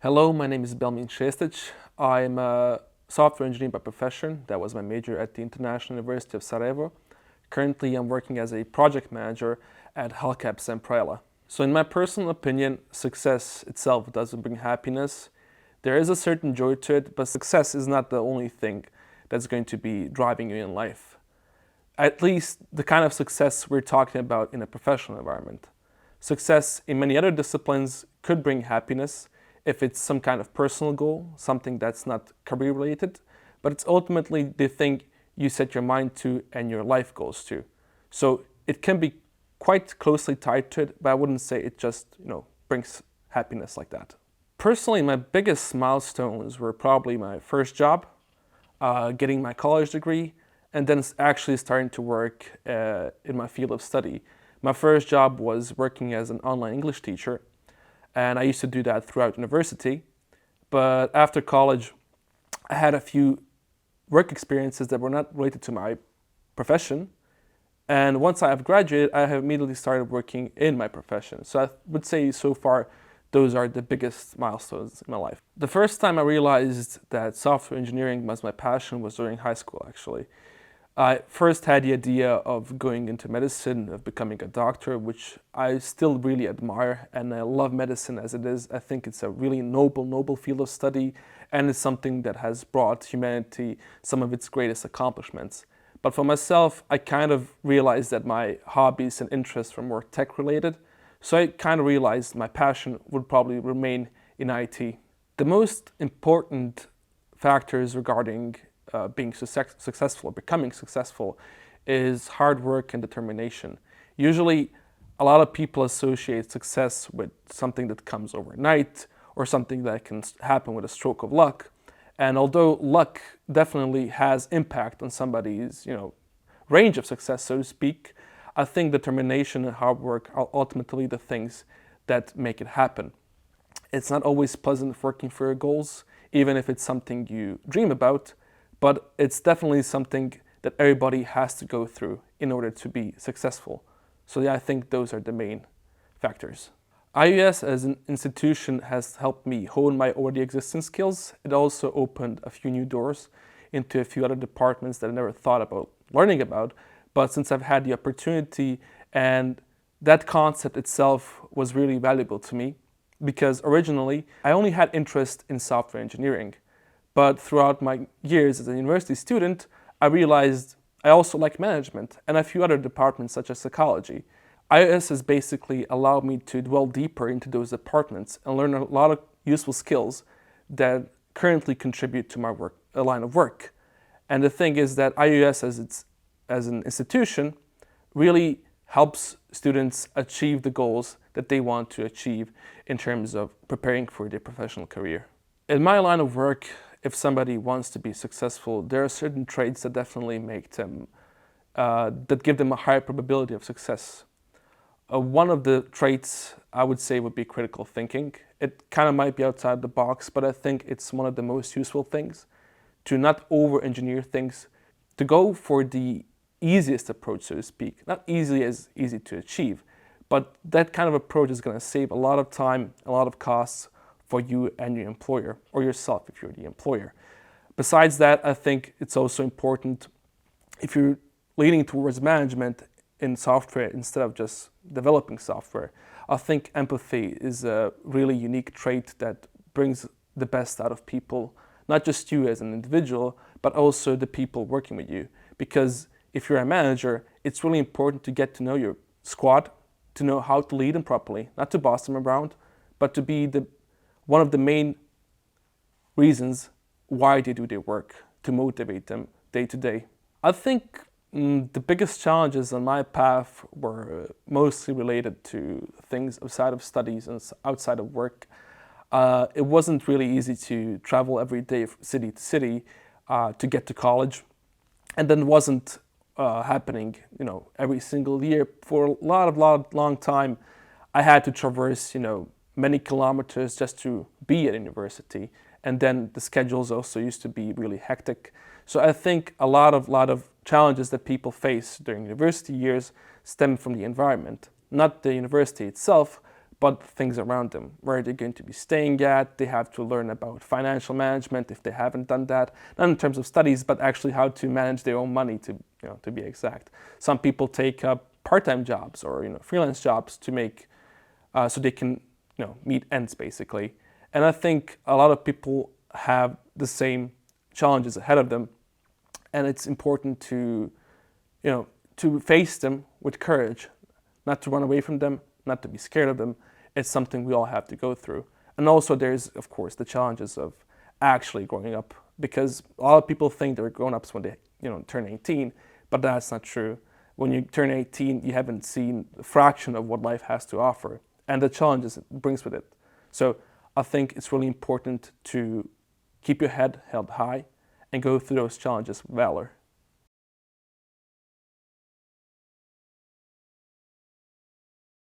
Hello, my name is Belmin Šestić. I'm a software engineer by profession. That was my major at the International University of Sarajevo. Currently, I'm working as a project manager at Hellcaps and Prela. So in my personal opinion, success itself doesn't bring happiness. There is a certain joy to it, but success is not the only thing that's going to be driving you in life. At least the kind of success we're talking about in a professional environment. Success in many other disciplines could bring happiness if it's some kind of personal goal, something that's not career related, but it's ultimately the thing you set your mind to and your life goes to. So it can be quite closely tied to it, but I wouldn't say it just, brings happiness like that. Personally, my biggest milestones were probably my first job, getting my college degree, and then actually starting to work in my field of study. My first job was working as an online English teacher, and I used to do that throughout university. But after college, I had a few work experiences that were not related to my profession. And once I have graduated, I have immediately started working in my profession. So I would say so far, those are the biggest milestones in my life. The first time I realized that software engineering was my passion was during high school, actually. I first had the idea of going into medicine, of becoming a doctor, which I still really admire, and I love medicine as it is. I think it's a really noble field of study, and it's something that has brought humanity some of its greatest accomplishments. But for myself, I kind of realized that my hobbies and interests were more tech-related, so I kind of realized my passion would probably remain in IT. The most important factors regarding being successful or becoming successful is hard work and determination. Usually, a lot of people associate success with something that comes overnight or something that can happen with a stroke of luck. And although luck definitely has impact on somebody's, range of success, so to speak, I think determination and hard work are ultimately the things that make it happen. It's not always pleasant working for your goals, even if it's something you dream about, but it's definitely something that everybody has to go through in order to be successful. So yeah, I think those are the main factors. IUS as an institution has helped me hone my already existing skills. It also opened a few new doors into a few other departments that I never thought about learning about. But since I've had the opportunity, and that concept itself was really valuable to me, because originally I only had interest in software engineering. But throughout my years as a university student, I realized I also like management and a few other departments such as psychology. IUS has basically allowed me to dwell deeper into those departments and learn a lot of useful skills that currently contribute to my line of work. And the thing is that IUS as an institution really helps students achieve the goals that they want to achieve in terms of preparing for their professional career. In my line of work, if somebody wants to be successful, there are certain traits that definitely make them, that give them a higher probability of success. One of the traits I would say would be critical thinking. It kind of might be outside the box, but I think it's one of the most useful things. To not over-engineer things, to go for the easiest approach, so to speak. Not easy as easy to achieve, but that kind of approach is going to save a lot of time, a lot of costs, for you and your employer, or yourself if you're the employer. Besides that, I think it's also important, if you're leaning towards management in software instead of just developing software, I think empathy is a really unique trait that brings the best out of people, not just you as an individual, but also the people working with you. Because if you're a manager, it's really important to get to know your squad, to know how to lead them properly, not to boss them around, but to be one of the main reasons why they do their work, to motivate them day to day. I think the biggest challenges on my path were mostly related to things outside of studies and outside of work. It wasn't really easy to travel every day from city to city to get to college, and then wasn't happening, every single year. For a long time, I had to traverse, many kilometers just to be at university. And then the schedules also used to be really hectic. So I think a lot of challenges that people face during university years stem from the environment. Not the university itself, but things around them, where they're going to be staying at. They have to learn about financial management if they haven't done that, not in terms of studies, but actually how to manage their own money, to be exact. Some people take up part-time jobs or freelance jobs to make so they can meet ends basically. And I think a lot of people have the same challenges ahead of them, and it's important to face them with courage, not to run away from them, not to be scared of them. It's something we all have to go through. And also there's, of course, the challenges of actually growing up, because a lot of people think they're grown-ups when they turn 18, but that's not true. When you turn 18, you haven't seen a fraction of what life has to offer and the challenges it brings with it. So I think it's really important to keep your head held high and go through those challenges with valor.